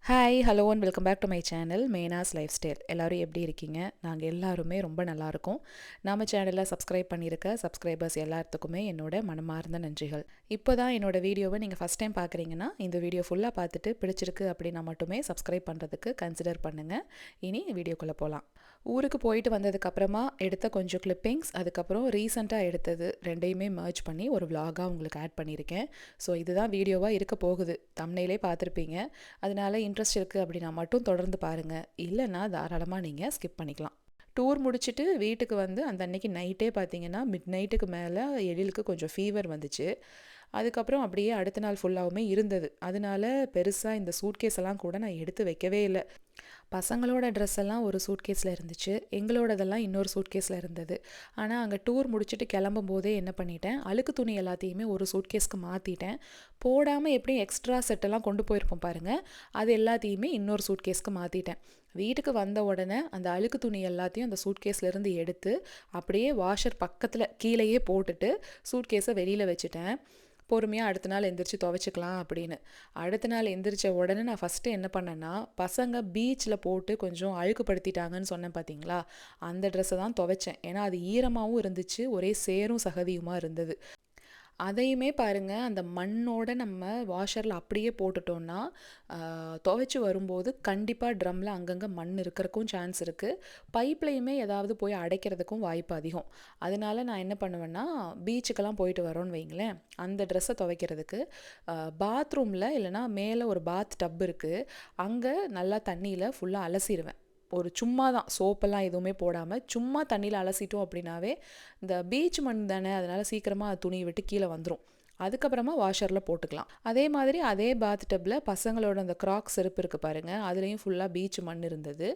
Hi hello and welcome back to my channel Mena's lifestyle. எல்லோரும் எப்படி இருக்கீங்க? நாங்கள் எல்லாருமே ரொம்ப நல்லாயிருக்கோம். நம்ம சேனலில் சப்ஸ்கிரைப் பண்ணியிருக்க சப்ஸ்கிரைபர்ஸ் எல்லாத்துக்குமே என்னோட மனமார்ந்த நன்றிகள். இப்போ தான் என்னோட வீடியோவை நீங்கள் ஃபஸ்ட் டைம் பார்க்குறீங்கன்னா இந்த வீடியோ ஃபுல்லாக பார்த்துட்டு பிடிச்சிருக்கு அப்படின்னா மட்டுமே சப்ஸ்கிரைப் பண்ணுறதுக்கு கன்சிடர் பண்ணுங்கள். இனி வீடியோக்குள்ளே போகலாம். ஊருக்கு போயிட்டு வந்ததுக்கப்புறமா எடுத்த கொஞ்சம் கிளிப்பிங்ஸ், அதுக்கப்புறம் ரீசெண்டாக எடுத்தது ரெண்டையுமே மர்ஜ் பண்ணி ஒரு விலாகாக உங்களுக்கு ஆட் பண்ணியிருக்கேன். ஸோ இதுதான் வீடியோவாக இருக்க போகுது. தம்ப்நெயிலே பார்த்துருப்பீங்க. அதனால இன்ட்ரெஸ்ட் இருக்குது அப்படின்னா மட்டும் தொடர்ந்து பாருங்கள், இல்லைன்னா தாராளமாக நீங்கள் ஸ்கிப் பண்ணிக்கலாம். டூர் முடிச்சுட்டு வீட்டுக்கு வந்து அந்த அன்னைக்கு நைட்டே பார்த்தீங்கன்னா மிட் நைட்டுக்கு மேலே எழிலுக்கு கொஞ்சம் ஃபீவர் வந்துச்சு. அதுக்கப்புறம் அப்படியே அடுத்த நாள் ஃபுல்லாகவுமே இருந்தது. அதனால பெருசாக இந்த சூட்கேஸ் எல்லாம் கூட நான் எடுத்து வைக்கவே இல்லை. பசங்களோட ட்ரெஸ் எல்லாம் ஒரு சூட்கேஸில் இருந்துச்சு, எங்களோடதெல்லாம் இன்னொரு சூட்கேஸில் இருந்தது. ஆனால் அங்கே டூர் முடிச்சுட்டு கிளம்பும் போதே என்ன பண்ணிட்டேன், அழுக்கு துணி எல்லாத்தையுமே ஒரு சூட்கேஸ்க்கு மாற்றிட்டேன். போடாமல் எப்படியும் எக்ஸ்ட்ரா செட்டெல்லாம் கொண்டு போயிருப்போம் பாருங்கள், அது எல்லாத்தையுமே இன்னொரு சூட்கேஸ்க்கு மாற்றிட்டேன். வீட்டுக்கு வந்த உடனே அந்த அழுக்கு துணி எல்லாத்தையும் அந்த சூட்கேஸ்லேருந்து எடுத்து அப்படியே வாஷர் பக்கத்தில் கீழேயே போட்டுட்டு சூட்கேஸை வெளியில் வச்சுட்டேன். பொறுமையாக அடுத்த நாள் எந்திரிச்சு துவைச்சிக்கலாம் அப்படின்னு. அடுத்த நாள் எந்திரிச்ச உடனே நான் ஃபஸ்ட்டு என்ன பண்ணேன்னா, பசங்க பீச்சில் போட்டு கொஞ்சம் அழுக்குப்படுத்திட்டாங்கன்னு சொன்னேன் பார்த்தீங்களா, அந்த ட்ரெஸ்ஸை தான் துவைச்சேன். ஏன்னா அது ஈரமாகவும் இருந்துச்சு, ஒரே சேரும் சகதியுமாக இருந்தது. அதையுமே பாருங்கள், அந்த மண்ணோட நம்ம வாஷரில் அப்படியே போட்டுட்டோன்னா துவைச்சி வரும்போது கண்டிப்பாக ட்ரம்மில் அங்கங்கே மண் இருக்கிறதுக்கும் சான்ஸ் இருக்குது. பைப்லையுமே ஏதாவது போய் அடைக்கிறதுக்கும் வாய்ப்பு அதிகம். அதனால நான் என்ன பண்ணுவேன்னா, பீச்சுக்கெல்லாம் போயிட்டு வரோன்னு வைங்களேன், அந்த ட்ரெஸ்ஸை துவைக்கிறதுக்கு பாத்ரூமில் இல்லைனா மேலே ஒரு பாத் டப் இருக்குது, அங்கே நல்லா தண்ணியில் ஃபுல்லாக அலசிடுவேன். ஒரு சும்மா தான், சோப்பெல்லாம் எதுவுமே போடாமல் சும்மா தண்ணியில் அலசிட்டோம் அப்படின்னாவே இந்த பீச் மண் தானே, அதனால் சீக்கிரமாக துணியை விட்டு கீழே வந்துடும். அதுக்கப்புறமா வாஷரில் போட்டுக்கலாம். அதே மாதிரி அதே பாத் டப்பில் பசங்களோட அந்த கிராக்ஸ் செருப்பு இருக்குது பாருங்கள், அதுலேயும் ஃபுல்லாக பீச் மண் இருந்தது.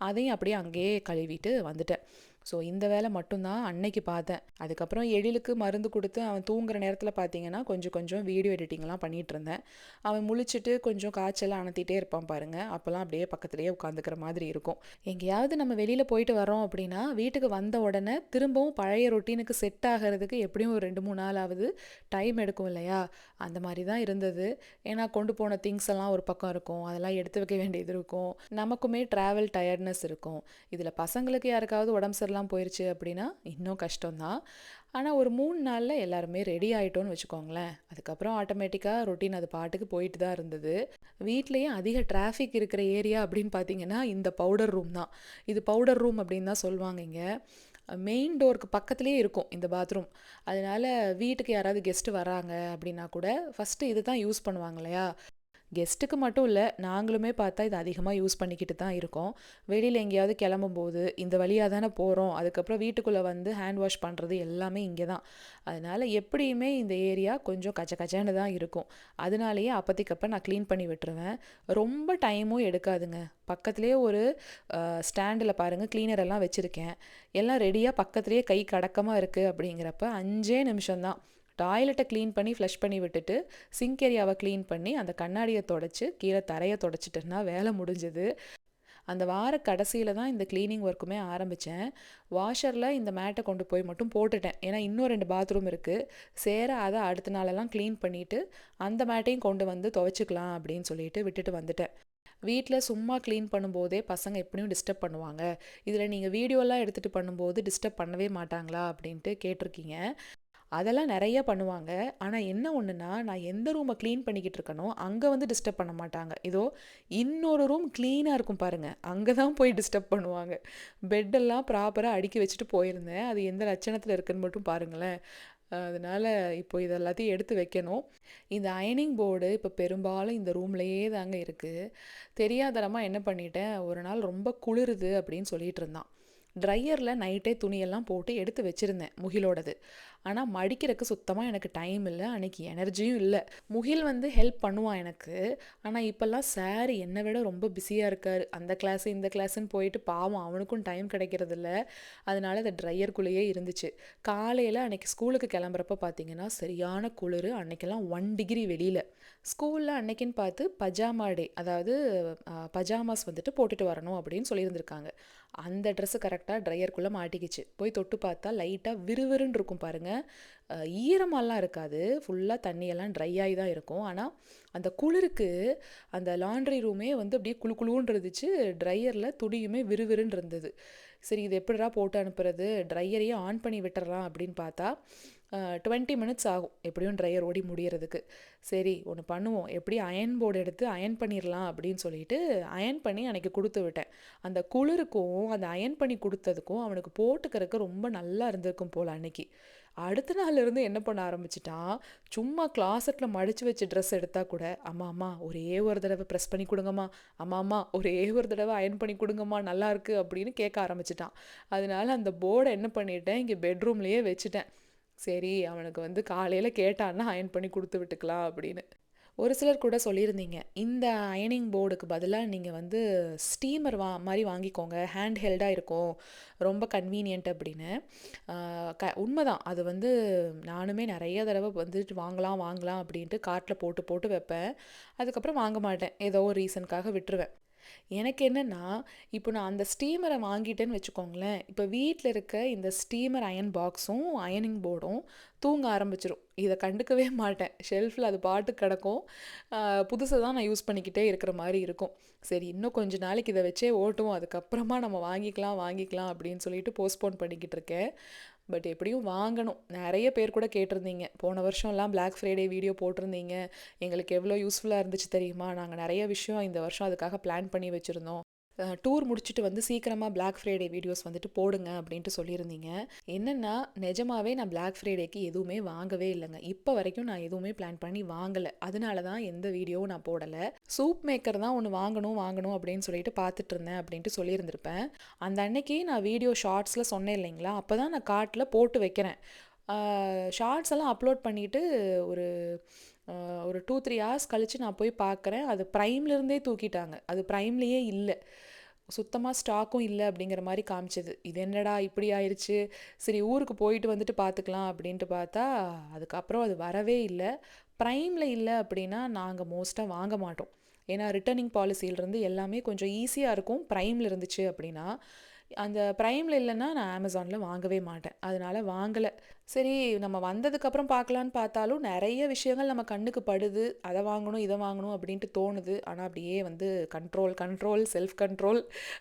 அதையும் அப்படியே அங்கேயே கழுவிட்டு வந்துட்டேன். ஸோ இந்த வேலை மட்டும்தான் அன்னைக்கு பார்த்தேன். அதுக்கப்புறம் எழிலுக்கு மருந்து கொடுத்து அவன் தூங்குற நேரத்தில் பார்த்தீங்கன்னா கொஞ்சம் கொஞ்சம் வீடியோ எடிட்டிங்லாம் பண்ணிகிட்டு இருந்தேன். அவன் முழிச்சிட்டு கொஞ்சம் காய்ச்சலாம் அனுத்திட்டே இருப்பான் பாருங்கள், அப்போல்லாம் அப்படியே பக்கத்துலேயே உட்காந்துக்கிற மாதிரி இருக்கும். எங்கேயாவது நம்ம வெளியில் போயிட்டு வரோம் அப்படின்னா வீட்டுக்கு வந்த உடனே திரும்பவும் பழைய ரொட்டீனுக்கு செட் ஆகிறதுக்கு எப்படியும் ஒரு 2-3 நாள் ஆகுது, டைம் எடுக்கும் இல்லையா? அந்த மாதிரி தான் இருந்தது. ஏன்னா கொண்டு போன திங்ஸ் எல்லாம் ஒரு பக்கம் இருக்கும், அதெல்லாம் எடுத்து வைக்க வேண்டியது இருக்கும், நமக்குமே ட்ராவல் டயர்ட்னஸ் இருக்கும். இதில் பசங்களுக்கு யாருக்காவது உடம்பு சரியில்லாமல் போயிடுச்சு அப்படின்னா இன்னும் கஷ்டம்தான். ஆனால் ஒரு 3 நாளில் எல்லாருமே ரெடி ஆகிட்டோன்னு வச்சுக்கோங்களேன். அதுக்கப்புறம் ஆட்டோமேட்டிக்காக ரொட்டீன் அது பாட்டுக்கு போயிட்டு தான் இருந்தது. வீட்லேயே அதிக டிராஃபிக் இருக்கிற ஏரியா அப்படின்னு பார்த்தீங்கன்னா இந்த பவுடர் ரூம் தான். இது பவுடர் ரூம் அப்படின்னு தான் சொல்லுவாங்க இங்கே. மெயின் டோருக்கு பக்கத்துலேயே இருக்கும் இந்த பாத்ரூம். அதனால் வீட்டுக்கு யாராவது கெஸ்ட்டு வராங்க அப்படின்னா கூட ஃபஸ்ட்டு இது தான் யூஸ் பண்ணுவாங்க இல்லையா? கெஸ்ட்டுக்கு மட்டும் இல்லை, நாங்களுமே பார்த்தா இது அதிகமாக யூஸ் பண்ணிக்கிட்டு தான் இருக்கோம். வெளியில் எங்கேயாவது கிளம்பும்போது இந்த வழியாக தானே போகிறோம், அதுக்கப்புறம் வீட்டுக்குள்ளே வந்து ஹேண்ட் வாஷ் பண்ணுறது எல்லாமே இங்கே தான். அதனால் எப்படியுமே இந்த ஏரியா கொஞ்சம் கச்ச கச்சன்னு தான் இருக்கும். அதனாலேயே அப்போதைக்கப்போ நான் க்ளீன் பண்ணி விட்டுருவேன். ரொம்ப டைமும் எடுக்காதுங்க. பக்கத்துலேயே ஒரு ஸ்டாண்டில் பாருங்கள் க்ளீனர் எல்லாம் வச்சுருக்கேன். எல்லாம் ரெடியாக பக்கத்துலேயே கை கடக்கமாக இருக்குது. அப்படிங்கிறப்ப 5 நிமிஷம்தான். டாய்லெட்டை க்ளீன் பண்ணி ஃப்ளஷ் பண்ணி விட்டுட்டு சிங்க் ஏரியாவை க்ளீன் பண்ணி அந்த கண்ணாடியை தொடச்சி கீழே தரையை தொடச்சிட்டேன்னா வேலை முடிஞ்சது. அந்த வார கடைசியில் தான் இந்த க்ளீனிங் ஒர்க்குமே ஆரம்பித்தேன். வாஷரில் இந்த மேட்டை கொண்டு போய் மட்டும் போட்டுட்டேன். ஏன்னா இன்னும் 2 பாத்ரூம் இருக்குது, சேர அதை அடுத்த நாளெல்லாம் க்ளீன் பண்ணிவிட்டு அந்த மேட்டையும் கொண்டு வந்து துவைச்சிக்கலாம் அப்படின்னு சொல்லிட்டு விட்டுட்டு வந்துட்டேன். வீட்டில் சும்மா க்ளீன் பண்ணும்போதே பசங்க எப்படியும் டிஸ்டர்ப் பண்ணுவாங்க, இதில் நீங்கள் வீடியோலாம் எடுத்துகிட்டு பண்ணும்போது டிஸ்டர்ப் பண்ணவே மாட்டாங்களா அப்படின்ட்டு கேட்டிருக்கீங்க. அதெல்லாம் நிறைய பண்ணுவாங்க. ஆனால் என்ன ஒன்றுனா, நான் எந்த ரூமை க்ளீன் பண்ணிக்கிட்டு இருக்கனோ அங்கே வந்து டிஸ்டர்ப் பண்ண மாட்டாங்க. இதோ இன்னொரு ரூம் க்ளீனாக இருக்கும் பாருங்கள், அங்கே தான் போய் டிஸ்டர்ப் பண்ணுவாங்க. பெட்டெல்லாம் ப்ராப்பராக அடுக்கி வச்சுட்டு போயிருந்தேன், அது எந்த லட்சணத்தில் இருக்குதுன்னு மட்டும் பாருங்களேன். அதனால் இப்போ இது எல்லாத்தையும் எடுத்து வைக்கணும். இந்த அயனிங் போர்டு இப்போ பெரும்பாலும் இந்த ரூம்லேயே தாங்க இருக்குது. தெரியாதனமாக என்ன பண்ணிட்டேன், ஒரு நாள் ரொம்ப குளிருது அப்படின்னு சொல்லிட்டு இருந்தான். ட்ரையரில் நைட்டே துணியெல்லாம் போட்டு எடுத்து வச்சுருந்தேன் முகிலோடது. ஆனால் மடிக்கிறதுக்கு சுத்தமாக எனக்கு டைம் இல்லை, அன்றைக்கி எனர்ஜியும் இல்லை. முகில் வந்து ஹெல்ப் பண்ணுவான் எனக்கு. ஆனால் இப்போல்லாம் சார் என்னை விட ரொம்ப பிஸியாக இருக்கார், அந்த கிளாஸு இந்த கிளாஸுன்னு போயிட்டு பாவம் அவனுக்கும் டைம் கிடைக்கிறதில்ல. அதனால் அது ட்ரையருக்குள்ளேயே இருந்துச்சு. காலையில் அன்றைக்கி ஸ்கூலுக்கு கிளம்புறப்ப பார்த்தீங்கன்னா சரியான குளிர். அன்றைக்கெல்லாம் 1 டிகிரி வெளியில். ஸ்கூலில் அன்னைக்குன்னு பார்த்து பஜாமா டே, அதாவது பஜாமாஸ் வந்துட்டு போட்டுட்டு வரணும் அப்படின்னு சொல்லியிருந்திருக்காங்க. அந்த ட்ரெஸ்ஸு கரெக்டாக ட்ரையருக்குள்ளே மாட்டிக்கிச்சு. போய் தொட்டு பார்த்தா லைட்டாக விறுவிறுன்னு இருக்கும் பாருங்கள். ஈரமாலாம் இருக்காது, ஃபுல்லாக தண்ணியெல்லாம் ட்ரை ஆகி தான் இருக்கும். ஆனால் அந்த குளிருக்கு அந்த லாண்ட்ரி ரூமே வந்து அப்படியே குளு குளுன்னு இருந்துச்சு. ட்ரையரில் துணியுமே விறுவிறுன்னு இருந்தது. சரி இது எப்படிடா போட்டு அனுப்புறது, ட்ரையரையே ஆன் பண்ணி விட்டுறலாம் அப்படின்னு பார்த்தா 20 மினிட்ஸ் ஆகும் எப்படியும் ட்ரையர் ஓடி முடியறதுக்கு. சரி ஒன்று பண்ணுவோம், எப்படி அயன் போர்டு எடுத்து அயன் பண்ணிடலாம் அப்படின்னு சொல்லிட்டு அயன் பண்ணி அன்றைக்கி கொடுத்து விட்டேன். அந்த குளிருக்கும் அந்த அயன் பண்ணி கொடுத்ததுக்கும் அவனுக்கு போட்டுக்கிறதுக்கு ரொம்ப நல்லா இருந்திருக்கும் போல் அன்னைக்கு. அடுத்த நாள் இருந்து என்ன பண்ண ஆரம்பிச்சிட்டான், சும்மா கிளாசெட்டில் மடித்து வச்சு ட்ரெஸ் எடுத்தால் கூட அம்மா அம்மா ஒரே ஒரு தடவை ப்ரெஸ் பண்ணி கொடுங்கம்மா, அம்மா அம்மா ஒரே ஒரு தடவை அயன் பண்ணி கொடுங்கம்மா நல்லா இருக்கு அப்படின்னு கேட்க ஆரம்பிச்சிட்டான். அதனால அந்த போர்டை என்ன பண்ணிட்டேன், இங்கே பெட்ரூம்லேயே வச்சுட்டேன். சரி அவனுக்கு வந்து காலையில் கேட்டான்னா அயன் பண்ணி கொடுத்து விட்டுக்கலாம் அப்படின்னு. ஒரு சிலர் கூட சொல்லியிருந்தீங்க, இந்த அயனிங் போர்டுக்கு பதிலாக நீங்கள் வந்து ஸ்டீமர் மாதிரி வாங்கிக்கோங்க, ஹேண்ட் ஹெல்டாக இருக்கும், ரொம்ப கன்வீனியன்ட் அப்படின்னு. உண்மைதான், அது வந்து நானுமே நிறைய தடவை வந்துட்டு வாங்கலாம் வாங்கலாம் அப்படின்ட்டு கார்ட்டில் போட்டு போட்டு வைப்பேன். அதுக்கப்புறம் வாங்க மாட்டேன், ஏதோ ஒரு ரீசனுக்காக விட்டுருவேன். எனக்கு என்னென்னா, இப்போ நான் அந்த ஸ்டீமரை வாங்கிட்டேன்னு வச்சுக்கோங்களேன், இப்போ வீட்டில் இருக்க இந்த ஸ்டீமர் அயன் பாக்ஸும் அயனிங் போர்டும் தூங்க ஆரம்பிச்சிரும். இதை கண்டுக்கவே மாட்டேன், ஷெல்ஃபில் அது பாட்டு கிடக்கும். புதுசை தான் நான் யூஸ் பண்ணிக்கிட்டே இருக்கிற மாதிரி இருக்கும். சரி இன்னும் கொஞ்சம் நாளைக்கு இதை வச்சே ஓட்டுவோம், அதுக்கப்புறமா நம்ம வாங்கிக்கலாம் அப்படின்னு சொல்லிட்டு போஸ்ட்போன் பண்ணிக்கிட்டு இருக்கேன். பட் எப்படியும் வாங்கணும். நிறைய பேர் கூட கேட்டிருந்தீங்க, போன வருஷம்லாம் பிளாக் ஃப்ரைடே வீடியோ போட்டிருந்தீங்க, எங்களுக்கு எவ்வளோ யூஸ்ஃபுல்லாக இருந்துச்சு தெரியுமா, நாங்கள் நிறைய விஷயம் இந்த வருஷம் அதுக்காக பிளான் பண்ணி வச்சுருந்தோம், டூர் முடிச்சுட்டு வந்து சீக்கிரமாக பிளாக் ஃப்ரைடே வீடியோஸ் வந்துட்டு போடுங்க அப்படின்ட்டு சொல்லியிருந்தீங்க. என்னென்னா நிஜமாவே நான் பிளாக் ஃப்ரைடேக்கு எதுவுமே வாங்கவே இல்லைங்க. இப்போ வரைக்கும் நான் எதுவுமே பிளான் பண்ணி வாங்கலை. அதனால தான் எந்த வீடியோவும் நான் போடலை. சூப் மேக்கர் தான் ஒன்று வாங்கணும் அப்படின்னு சொல்லிட்டு பார்த்துட்டு இருந்தேன் அப்படின்ட்டு சொல்லியிருந்திருப்பேன். அந்த அன்னைக்கு நான் வீடியோ ஷார்ட்ஸில் சொன்னேன் இல்லைங்களா, அப்போ தான் நான் கார்ட்டில் போட்டு வைக்கிறேன். ஷார்ட்ஸ் எல்லாம் அப்லோட் பண்ணிவிட்டு ஒரு ஒரு 2-3 ஹவர்ஸ் கழித்து நான் போய் பார்க்குறேன், அது ப்ரைம்லேருந்தே தூக்கிட்டாங்க. அது ப்ரைம்லேயே இல்லை, சுத்தமாக ஸ்டாக்கும் இல்லை அப்படிங்கிற மாதிரி காமிச்சது. இது என்னடா இப்படி ஆயிடுச்சு, சரி ஊருக்கு போயிட்டு வந்துட்டு பார்த்துக்கலாம் அப்படின்ட்டு பார்த்தா அதுக்கப்புறம் அது வரவே இல்லை. ப்ரைமில் இல்லை அப்படின்னா நாங்கள் மோஸ்ட்டாக வாங்க மாட்டோம். ஏன்னா ரிட்டர்னிங் பாலிசியிலிருந்து எல்லாமே கொஞ்சம் ஈஸியாக இருக்கும் ப்ரைமில் இருந்துச்சு அப்படின்னா. அந்த ப்ரைமில் இல்லைன்னா நான் அமேசானில் வாங்கவே மாட்டேன், அதனால் வாங்கலை. சரி நம்ம வந்ததுக்கப்புறம் பார்க்கலான்னு பார்த்தாலும் நிறைய விஷயங்கள் நம்ம கண்ணுக்கு படுது, அதை வாங்கணும் இதை வாங்கணும் அப்படின்ட்டு தோணுது. ஆனால் அப்படியே வந்து கண்ட்ரோல் செல்ஃப் கண்ட்ரோல்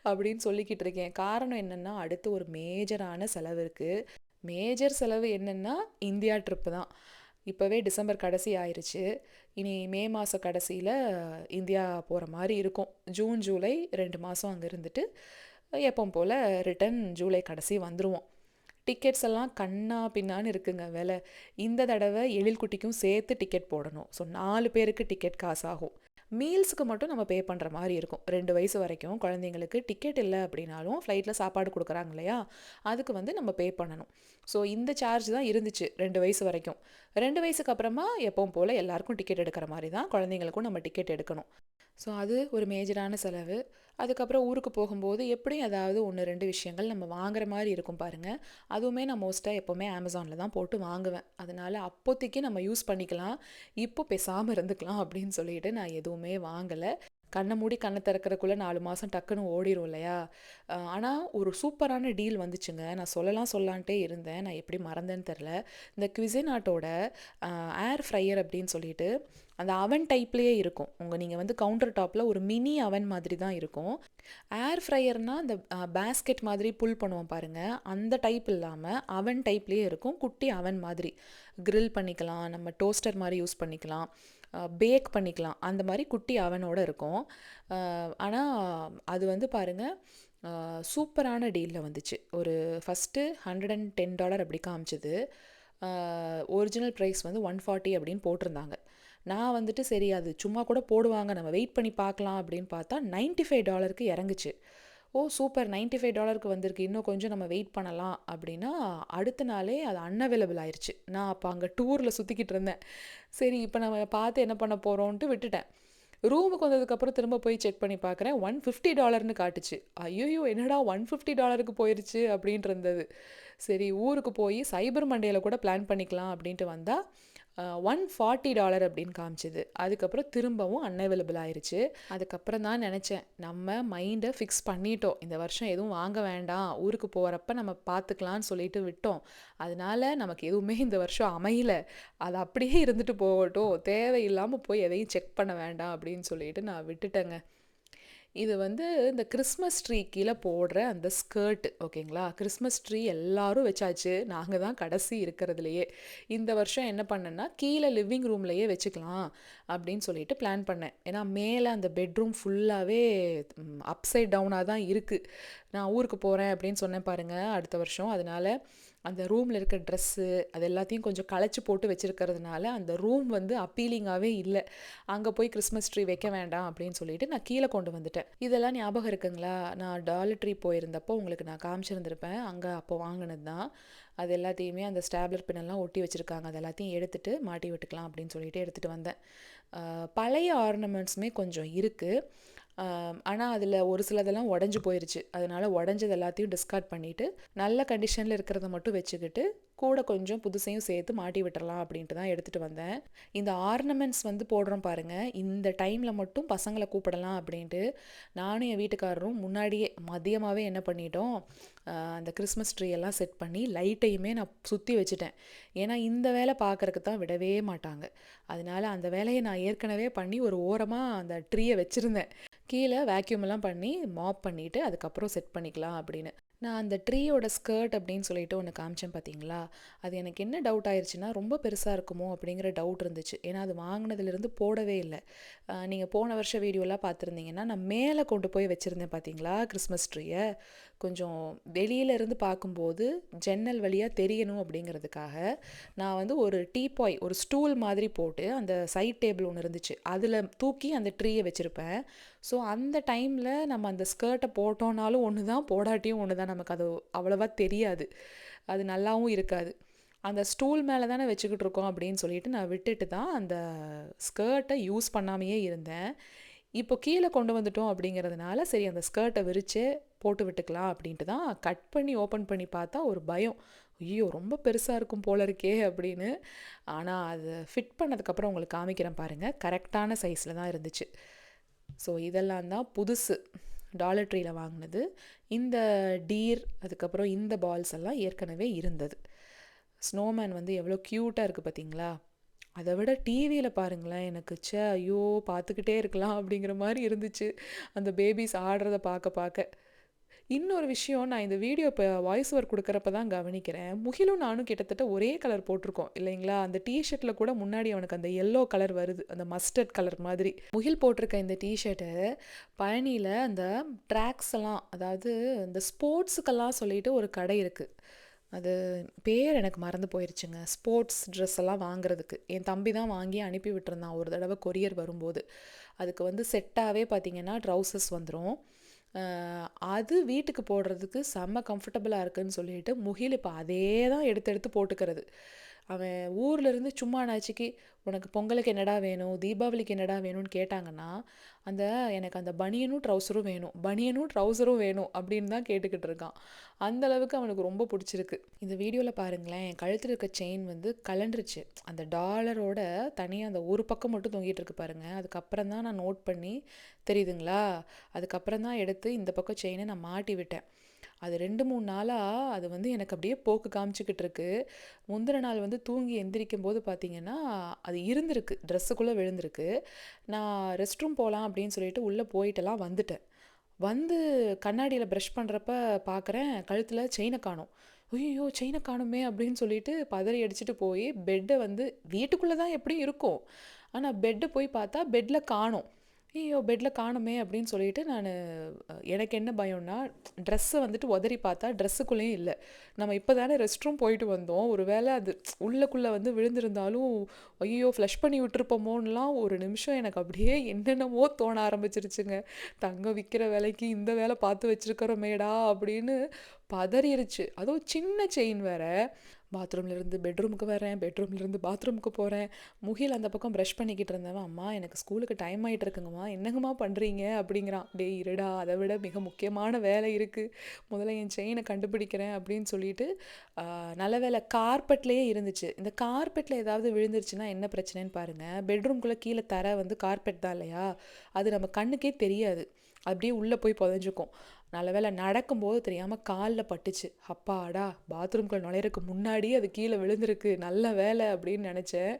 அப்படின்னு சொல்லிக்கிட்டு இருக்கேன். காரணம் என்னென்னா, அடுத்து ஒரு மேஜரான செலவு இருக்குது. மேஜர் செலவு என்னென்னா இந்தியா ட்ரிப்பு தான். இப்போவே டிசம்பர் கடைசி ஆயிடுச்சு, இனி மே மாத கடைசியில் இந்தியா போகிற மாதிரி இருக்கும். ஜூன் ஜூலை 2 மாதம் அங்கே இருந்துட்டு எப்போ போல் ரிட்டன் ஜூலை கடைசி வந்துடுவோம். டிக்கெட்ஸ் எல்லாம் கண்ணா பின்னான்னு இருக்குங்க விலை. இந்த தடவை எழில்குட்டிக்கும் சேர்த்து டிக்கெட் போடணும். ஸோ 4 பேருக்கு டிக்கெட் காசு ஆகும். மீல்ஸுக்கு மட்டும் நம்ம பே பண்ணுற மாதிரி இருக்கும். 2 வயசு வரைக்கும் குழந்தைங்களுக்கு டிக்கெட் இல்லை அப்படின்னாலும் ஃப்ளைட்டில் சாப்பாடு கொடுக்குறாங்க இல்லையா, அதுக்கு வந்து நம்ம பே பண்ணணும். ஸோ இந்த சார்ஜ் தான் இருந்துச்சு 2 வயசு வரைக்கும். 2 வயசுக்கு அப்புறமா எப்பவும் போல் எல்லாருக்கும் டிக்கெட் எடுக்கிற மாதிரி தான் குழந்தைங்களுக்கும் நம்ம டிக்கெட் எடுக்கணும். ஸோ அது ஒரு மேஜரான செலவு. அதுக்கப்புறம் ஊருக்கு போகும்போது எப்படியும் ஏதாவது 1-2 விஷயங்கள் நம்ம வாங்குற மாதிரி இருக்கும் பாருங்கள். அதுவுமே நான் மோஸ்ட்டாக எப்போவுமே அமேசானில் தான் போட்டு வாங்குவேன். அதனால் அப்போதைக்கு நம்ம யூஸ் பண்ணிக்கலாம், இப்போ பேசாமல் இருந்துக்கலாம் அப்படின்னு சொல்லிட்டு நான் எதுவுமே வாங்கலை. கண்ணை மூடி கண்ணை திறக்கிறக்குள்ளே 4 மாதம் டக்குன்னு ஓடிரும் இல்லையா. ஆனால் ஒரு சூப்பரான டீல் வந்துச்சுங்க. நான் சொல்லலான்ட்டே இருந்தேன், நான் எப்படி மறந்தேன்னு தெரில. இந்த குவிசினாட்டோட ஏர் ஃப்ரையர் அப்படின்னு சொல்லிட்டு அந்த அவன் டைப்லேயே இருக்கும். நீங்கள் வந்து கவுண்டர் டாப்பில் ஒரு மினி அவன் மாதிரி தான் இருக்கும். ஏர் ஃப்ரையர்னால் அந்த பேஸ்கெட் மாதிரி புல் பண்ணுவோம் பாருங்கள், அந்த டைப் இல்லாமல் அவன் டைப்லேயே இருக்கும். குட்டி அவன் மாதிரி க்ரில் பண்ணிக்கலாம், நம்ம டோஸ்டர் மாதிரி யூஸ் பண்ணிக்கலாம், பேக் பண்ணிக்கலாம், அந்த மாதிரி குட்டி அவனோடு இருக்கும். ஆனால் அது வந்து பாருங்கள் சூப்பரான டீலில் வந்துச்சு. ஒரு ஃபஸ்ட்டு $110 அப்படி காமிச்சது. ஒரிஜினல் ப்ரைஸ் வந்து 140 அப்படின்னு போட்டிருந்தாங்க. நான் வந்துட்டு சரி அது சும்மா கூட போடுவாங்க, நம்ம வெயிட் பண்ணி பார்க்கலாம் அப்படின்னு பார்த்தா $95 இறங்குச்சு. ஓ சூப்பர், $95 வந்திருக்கு, இன்னும் கொஞ்சம் நம்ம வெயிட் பண்ணலாம் அப்படின்னா அடுத்த நாளே அது அன்அவைலபிள் ஆயிடுச்சு. நான் அப்போ அங்கே டூரில் சுற்றிக்கிட்டு இருந்தேன். சரி இப்போ நம்ம பார்த்து என்ன பண்ண போகிறோன்ட்டு விட்டுட்டேன். ரூமுக்கு வந்ததுக்கப்புறம் திரும்ப போய் செக் பண்ணி பார்க்குறேன், $150 காட்டுச்சு. ஐயோ என்னடா $150 போயிடுச்சு அப்படின்ட்டு இருந்தது. சரி ஊருக்கு போய் சைபர் மண்டேயில் கூட பிளான் பண்ணிக்கலாம் அப்படின்ட்டு வந்தால் $140 அப்படின்னு காமிச்சிது. அதுக்கப்புறம் திரும்பவும் அன்அவைலபிள் ஆயிருச்சு. அதுக்கப்புறம் தான் நினச்சேன், நம்ம மைண்டை ஃபிக்ஸ் பண்ணிட்டோம், இந்த வருஷம் எதுவும் வாங்க வேண்டாம், ஊருக்கு போகிறப்ப நம்ம பார்த்துக்கலான்னு சொல்லிட்டு விட்டோம். அதனால நமக்கு எதுவுமே இந்த வருஷம் அமையல, அது அப்படியே இருந்துட்டு போகட்டும், தேவையில்லாமல் போய் எதையும் செக் பண்ண வேண்டாம் அப்படின்னு சொல்லிட்டு நான் விட்டுட்டேங்க. இது வந்து இந்த கிறிஸ்மஸ் ட்ரீ கீழே போடுற அந்த ஸ்கர்ட், ஓகேங்களா? கிறிஸ்மஸ் ட்ரீ எல்லாரும் வச்சாச்சு, நாங்கள் தான் கடைசி இருக்கிறதுலையே. இந்த வருஷம் என்ன பண்ணேன்னா, கீழே லிவிங் ரூம்லையே வச்சுக்கலாம் அப்படின்னு சொல்லிட்டு பிளான் பண்ணேன். ஏன்னா மேலே அந்த பெட்ரூம் ஃபுல்லாகவே அப்சைட் டவுனாக தான் இருக்குது. நான் ஊருக்கு போகிறேன் அப்படின்னு சொன்னேன் பாருங்கள் அடுத்த வருஷம். அதனால அந்த ரூமில் இருக்க ட்ரெஸ்ஸு அது எல்லாத்தையும் கொஞ்சம் களைச்சி போட்டு வச்சுருக்கிறதுனால அந்த ரூம் வந்து அப்பீலிங்காகவே இல்லை. அங்கே போய் கிறிஸ்மஸ் ட்ரீ வைக்க வேண்டாம் அப்படின்னு சொல்லிட்டு நான் கீழே கொண்டு வந்துட்டேன். இதெல்லாம் ஞாபகம் இருக்குங்களா? நான் டாலர் ட்ரீ போயிருந்தப்போ உங்களுக்கு நான் காமிச்சிருந்திருப்பேன். அங்கே அப்போ வாங்கினது தான். அது எல்லாத்தையுமே அந்த ஸ்டாப்லர் பின்னெல்லாம் ஒட்டி வச்சுருக்காங்க. அது எல்லாத்தையும் எடுத்துகிட்டு மாட்டி விட்டுக்கலாம் அப்படின்னு சொல்லிட்டு எடுத்துகிட்டு வந்தேன். பழைய ஆர்னமெண்ட்ஸுமே கொஞ்சம் இருக்குது. ஆனால் அதில் ஒரு சிலதெல்லாம் உடஞ்சி போயிருச்சு. அதனால் உடஞ்சது எல்லாத்தையும் டிஸ்கார்ட் பண்ணிவிட்டு நல்ல கண்டிஷனில் இருக்கிறத மட்டும் வச்சுக்கிட்டு கூட கொஞ்சம் புதுசையும் சேர்த்து மாட்டி விட்டுறலாம் அப்படின்ட்டு தான் எடுத்துகிட்டு வந்தேன். இந்த ஆர்னமெண்ட்ஸ் வந்து போடுறோம் பாருங்கள், இந்த டைமில் மட்டும் பசங்களை கூப்பிடலாம் அப்படின்ட்டு நானும் என் வீட்டுக்காரரும் முன்னாடியே மதியமாகவே என்ன பண்ணிட்டோம், அந்த கிறிஸ்மஸ் ட்ரீ எல்லாம் செட் பண்ணி லைட்டையுமே நான் சுற்றி வச்சுட்டேன். ஏன்னா இந்த வேலை பார்க்குறக்கு தான் விடவே மாட்டாங்க. அதனால அந்த வேலையை நான் ஏற்கனவே பண்ணி ஒரு ஓரமாக அந்த ட்ரீயை வச்சுருந்தேன். கீழே வேக்யூமெல்லாம் பண்ணி மாப் பண்ணிவிட்டு அதுக்கப்புறம் செட் பண்ணிக்கலாம் அப்படின்னு. நான் அந்த ட்ரீயோட ஸ்கர்ட் அப்படின்னு சொல்லிட்டு ஒன்று காமிச்சேன் பார்த்தீங்களா? அது எனக்கு என்ன டவுட் ஆயிடுச்சுன்னா, ரொம்ப பெருசாக இருக்குமோ அப்படிங்கிற டவுட் இருந்துச்சு. ஏன்னா அது வாங்கினதுலேருந்து போடவே இல்லை. நீங்கள் போன வருஷம் வீடியோலாம் பார்த்துருந்தீங்கன்னா, நான் மேலே கொண்டு போய் வச்சுருந்தேன் பார்த்தீங்களா கிறிஸ்மஸ் ட்ரீயை. கொஞ்சம் வெளியிலேருந்து பார்க்கும்போது ஜன்னல் வழியாக தெரியணும் அப்படிங்கிறதுக்காக நான் வந்து ஒரு டீபாய், ஒரு ஸ்டூல் மாதிரி போட்டு அந்த சைட் டேபிள் ஒன்று இருந்துச்சு, அதில் தூக்கி அந்த ட்ரீயை வச்சுருப்பேன். ஸோ அந்த டைமில் நம்ம அந்த ஸ்கர்ட்டை போட்டோன்னாலும் ஒன்று தான், போடாட்டியும் ஒன்று தான், நமக்கு அது அவ்வளோவா தெரியாது, அது நல்லாவும் இருக்காது. அந்த ஸ்டூல் மேலே தானே வச்சுக்கிட்டு இருக்கோம் அப்படின்னு சொல்லிட்டு நான் விட்டுட்டு தான் அந்த ஸ்கர்ட்டை யூஸ் பண்ணாமையே இருந்தேன். இப்போ கீழே கொண்டு வந்துட்டோம் அப்படிங்கிறதுனால சரி அந்த ஸ்கர்ட்டை விரித்து போட்டு விட்டுக்கலாம் அப்படின்ட்டு தான் கட் பண்ணி ஓப்பன் பண்ணி பார்த்தா ஒரு பயம், ஐயோ ரொம்ப பெருசாக இருக்கும் போல இருக்கே அப்படின்னு. ஆனால் அது ஃபிட் பண்ணதுக்கப்புறம் உங்களுக்கு காமிக்கிறேன் பாருங்கள், கரெக்டான சைஸில் தான் இருந்துச்சு. ஸோ இதெல்லாம் தான் புதுசு, டாலர் ட்ரீயில் வாங்கினது. இந்த டீர் அதுக்கப்புறம் இந்த பால்ஸ் எல்லாம் ஏற்கனவே இருந்தது. ஸ்னோமேன் வந்து எவ்வளோ க்யூட்டாக இருக்குது பார்த்தீங்களா? அதை விட டிவியில் பாருங்களேன், எனக்கு ஐயோ பார்த்துக்கிட்டே இருக்கலாம் அப்படிங்கிற மாதிரி இருந்துச்சு அந்த பேபிஸ் ஆடுறத பார்க்க. இன்னொரு விஷயம், நான் இந்த வீடியோ இப்போ வாய்ஸ் ஓவர் கொடுக்குறப்ப தான் கவனிக்கிறேன், முகிலும் நானும் கிட்டத்தட்ட ஒரே கலர் போட்டிருக்கோம் இல்லைங்களா? அந்த டிஷர்ட்டில் கூட முன்னாடி அவனுக்கு அந்த எல்லோ கலர் வருது, அந்த மஸ்டர்ட் கலர் மாதிரி. முகில் போட்டிருக்க இந்த டிஷர்ட்டு பழனியில் அந்த ட்ராக்ஸ் எல்லாம், அதாவது இந்த ஸ்போர்ட்ஸுக்கெல்லாம் சொல்லிட்டு ஒரு கடை இருக்குது, அது பேர் எனக்கு மறந்து போயிடுச்சுங்க. ஸ்போர்ட்ஸ் ட்ரெஸ் எல்லாம் வாங்குறதுக்கு என் தம்பி தான் வாங்கி அனுப்பி விட்டுருந்தான் ஒரு தடவை கொரியர் வரும்போது. அதுக்கு வந்து செட்டாகவே பார்த்திங்கன்னா ட்ரௌசர்ஸ் வந்துடும். அது வீட்டுக்கு போடுறதுக்கு செம்ம கம்ஃபர்டபுளாக இருக்குதுன்னு சொல்லிட்டு முகில் இப்போ அதே தான் எடுத்து போட்டுக்கிறது. அவன் ஊர்லேருந்து சும்மா நாச்சிக்கு உனக்கு பொங்கலுக்கு என்னடா வேணும், தீபாவளிக்கு என்னடா வேணும்னு கேட்டாங்கன்னா, எனக்கு அந்த பனியனும் ட்ரௌசரும் வேணும், பனியனும் ட்ரௌசரும் வேணும் அப்படின்னு தான் கேட்டுக்கிட்டு இருக்கான். அந்தளவுக்கு அவனுக்கு ரொம்ப பிடிச்சிருக்கு. இந்த வீடியோவில் பாருங்களேன், என் கழுத்தில் இருக்க செயின் வந்து கலண்டுருச்சு. அந்த டாலரோட தனியாக அந்த ஒரு பக்கம் மட்டும் தொங்கிட்டு இருக்கு பாருங்கள். அதுக்கப்புறம் தான் நான் நோட் பண்ணி, தெரியுதுங்களா? அதுக்கப்புறம் தான் எடுத்து இந்த பக்கம் செயினை நான் மாட்டி விட்டேன். அது 2-3 நாளாக அது வந்து எனக்கு அப்படியே போக்கு காமிச்சிக்கிட்டு இருக்கு. முந்தின நாள் வந்து தூங்கி எந்திரிக்கும் போது பார்த்திங்கன்னா அது இருந்திருக்கு, ட்ரெஸ்ஸுக்குள்ளே விழுந்திருக்கு. நான் ரெஸ்ட் ரூம் போகலாம் அப்படின்னு சொல்லிட்டு உள்ளே போயிட்டெல்லாம் வந்துட்டேன். வந்து கண்ணாடியில் ப்ரஷ் பண்ணுறப்ப பார்க்குறேன் கழுத்தில் செயினை காணோம். ஐயோ செயினை காணுமே அப்படின்னு சொல்லிட்டு பதறி அடிச்சுட்டு போய் பெட்டை வந்து, வீட்டுக்குள்ளே தான் எப்படியும் இருக்கும், ஆனால் பெட்டை போய் பார்த்தா பெட்டில் காணோம். ஐயோ பெட்டில் காணுமே அப்படின்னு சொல்லிட்டு நான், எனக்கு என்ன பயம்னா, ட்ரெஸ்ஸை வந்துட்டு உதறி பார்த்தா ட்ரெஸ்ஸுக்குள்ளேயும் இல்லை. நம்ம இப்போ தானே ரெஸ்ட் ரூம் போயிட்டு வந்தோம், ஒரு வேளை அது உள்ளுக்குள்ளே வந்து விழுந்திருந்தாலும் ஐயோ ஃப்ளஷ் பண்ணி விட்டுருப்போமோன்னெலாம் ஒரு நிமிஷம் எனக்கு அப்படியே என்னென்னமோ தோண ஆரம்பிச்சிருச்சுங்க. தங்கம் விற்கிற வேலைக்கு இந்த வேலை பார்த்து வச்சுருக்கிறோமேடா அப்படின்னு பதறிருச்சு. அதுவும் சின்ன செயின் வேற. பாத்ரூம்லேருந்து பெட்ரூமுக்கு வரேன், பெட்ரூம்லேருந்து பாத்ரூமுக்கு போகிறேன். முகில் அந்த பக்கம் ப்ரஷ் பண்ணிக்கிட்டு இருந்தவன், அம்மா எனக்கு ஸ்கூலுக்கு டைம் ஆகிட்டு இருக்குங்கம்மா, என்னங்கம்மா பண்ணுறீங்க அப்படிங்கிறான். டேய் இருடா, அதை விட மிக முக்கியமான வேலை இருக்குது, முதல்ல என் செயினை கண்டுபிடிக்கிறேன் அப்படின்னு சொல்லிட்டு நல்ல வேலை கார்பெட்லேயே இருந்துச்சு. இந்த கார்பெட்டில் ஏதாவது விழுந்துருச்சுன்னா என்ன பிரச்சனைன்னு பாருங்கள். பெட்ரூம்குள்ளே கீழே தர வந்து கார்பெட் தான் இல்லையா, அது நம்ம கண்ணுக்கே தெரியாது, அப்படியே உள்ளே போய் புதைஞ்சிக்கும். நல்ல வேலை நடக்கும்போது தெரியாமல் காலில் பட்டுச்சு. அப்பாடா, பாத்ரூம்குள்ளே நுழையிறதுக்கு முன்னாடியே அது கீழே விழுந்திருக்கு, நல்ல வேலை அப்படின்னு நினச்சேன்.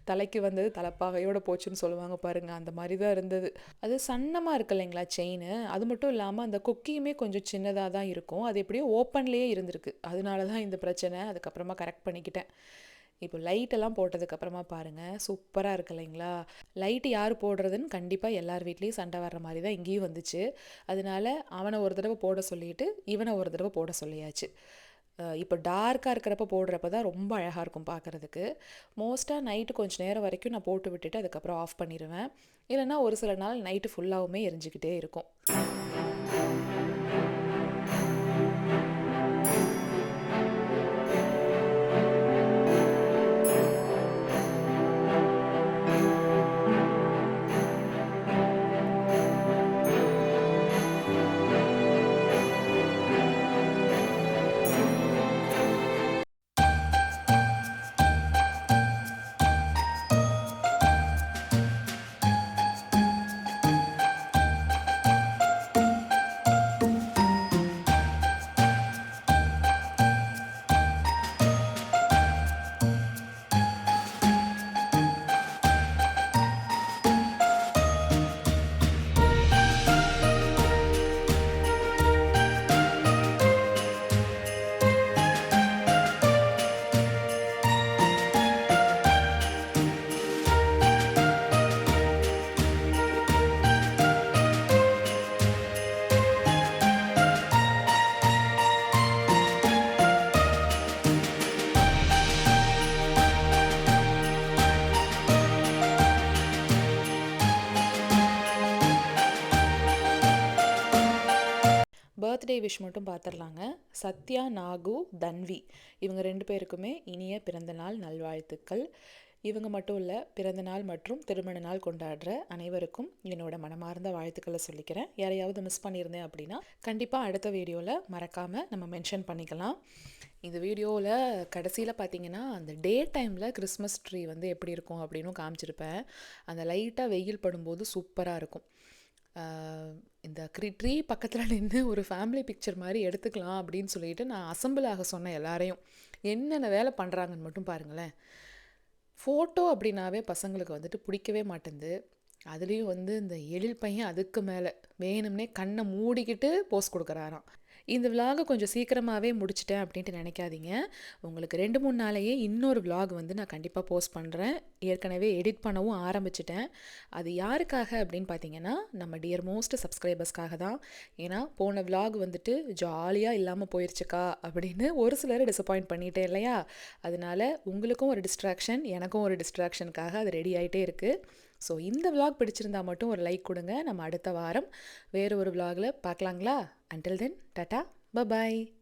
தலைக்கு வந்தது தலைப்பாகையோடு போச்சுன்னு சொல்லுவாங்க பாருங்கள், அந்த மாதிரி தான் இருந்தது. அது சன்னமாக இருக்கு இல்லைங்களா செயின், அது மட்டும் இல்லாமல் அந்த கொக்கியுமே கொஞ்சம் சின்னதாக தான் இருக்கும். அது எப்படியோ ஓப்பன்லேயே இருந்திருக்கு, அதனால தான் இந்த பிரச்சனை. அதுக்கப்புறமா கரெக்ட் பண்ணிக்கிட்டேன். இப்போ லைட்டெல்லாம் போட்டதுக்கப்புறமா பாருங்கள், சூப்பராக இருக்கு இல்லைங்களா. லைட்டு யார் போடுறதுன்னு கண்டிப்பாக எல்லார் வீட்லேயும் சண்டை வர்ற மாதிரி தான் இங்கேயும் வந்துச்சு. அதனால அவனை ஒரு தடவை போட சொல்லிட்டு இவனை ஒரு தடவை போட சொல்லியாச்சு. இப்போ டார்க்காக இருக்கிறப்ப போடுறப்ப தான் ரொம்ப அழகாக இருக்கும் பார்க்குறதுக்கு. மோஸ்ட்டாக நைட்டு கொஞ்சம் நேரம் வரைக்கும் நான் போட்டு விட்டுட்டு அதுக்கப்புறம் ஆஃப் பண்ணிடுவேன். இல்லைனா ஒரு சில நாள் நைட்டு ஃபுல்லாகவுமே எரிஞ்சிக்கிட்டே இருக்கும். பர்த்டே விஷ் மட்டும் பார்த்துடலாங்க. சத்யா, நாகு, தன்வி இவங்க 2 பேருக்குமே இனிய பிறந்தநாள் நல்வாழ்த்துக்கள். இவங்க மட்டும் இல்லை, பிறந்தநாள் மற்றும் திருமண நாள் கொண்டாடுற அனைவருக்கும் என்னோட மனமார்ந்த வாழ்த்துக்களை சொல்லிக்கிறேன். யாரையாவது மிஸ் பண்ணியிருந்தேன் அப்படின்னா கண்டிப்பாக அடுத்த வீடியோவில் மறக்காமல் நம்ம மென்ஷன் பண்ணிக்கலாம். இந்த வீடியோவில் கடைசியில் பார்த்தீங்கன்னா அந்த டே டைமில் கிறிஸ்மஸ் ட்ரீ வந்து எப்படி இருக்கும் அப்படின்னு காமிச்சிருப்பேன். அந்த லைட்டாக வெயில் படும்போது சூப்பராக இருக்கும். இந்த ட்ரீ பக்கத்தில் நின்று ஒரு ஃபேமிலி பிக்சர் மாதிரி எடுத்துக்கலாம் அப்படின்னு சொல்லிட்டு நான் அசம்பிள் ஆக சொன்னேன் எல்லாரையும். என்னென்ன வேலை பண்ணுறாங்கன்னு மட்டும் பாருங்களேன். ஃபோட்டோ அப்படின்னாவே பசங்களுக்கு வந்துட்டு பிடிக்கவே மாட்டேங்குது. அதுலேயும் வந்து இந்த எழில் பையன் அதுக்கு மேலே வேணும்னே கண்ணை மூடிக்கிட்டு போஸ் கொடுக்குறாராம். இந்த விலாகை கொஞ்சம் சீக்கிரமாகவே முடிச்சிட்டேன் அப்படின்ட்டு நினைக்காதீங்க. உங்களுக்கு 2-3 நாளையே இன்னொரு விலாக் வந்து நான் கண்டிப்பாக போஸ்ட் பண்ணுறேன். ஏற்கனவே எடிட் பண்ணவும் ஆரம்பிச்சிட்டேன். அது யாருக்காக அப்படின்னு பார்த்தீங்கன்னா நம்ம டியர் மோஸ்ட் சப்ஸ்கிரைபர்ஸ்க்காக தான். ஏன்னா போன விலாக் வந்துட்டு ஜாலியாக இல்லாமல் போயிடுச்சுக்கா அப்படின்னு ஒரு சிலரை டிசப்பாயிண்ட் பண்ணிட்டேன் இல்லையா. அதனால உங்களுக்கும் ஒரு டிஸ்ட்ராக்ஷன், எனக்கும் ஒரு டிஸ்ட்ராக்ஷனுக்காக அது ரெடி ஆகிட்டே இருக்குது. ஸோ இந்த விலாக் பிடிச்சிருந்தா மட்டும் ஒரு லைக் கொடுங்க. நம்ம அடுத்த வாரம் வேறு ஒரு விலாகில் பார்க்கலாங்களா. Until then, tata, bye-bye.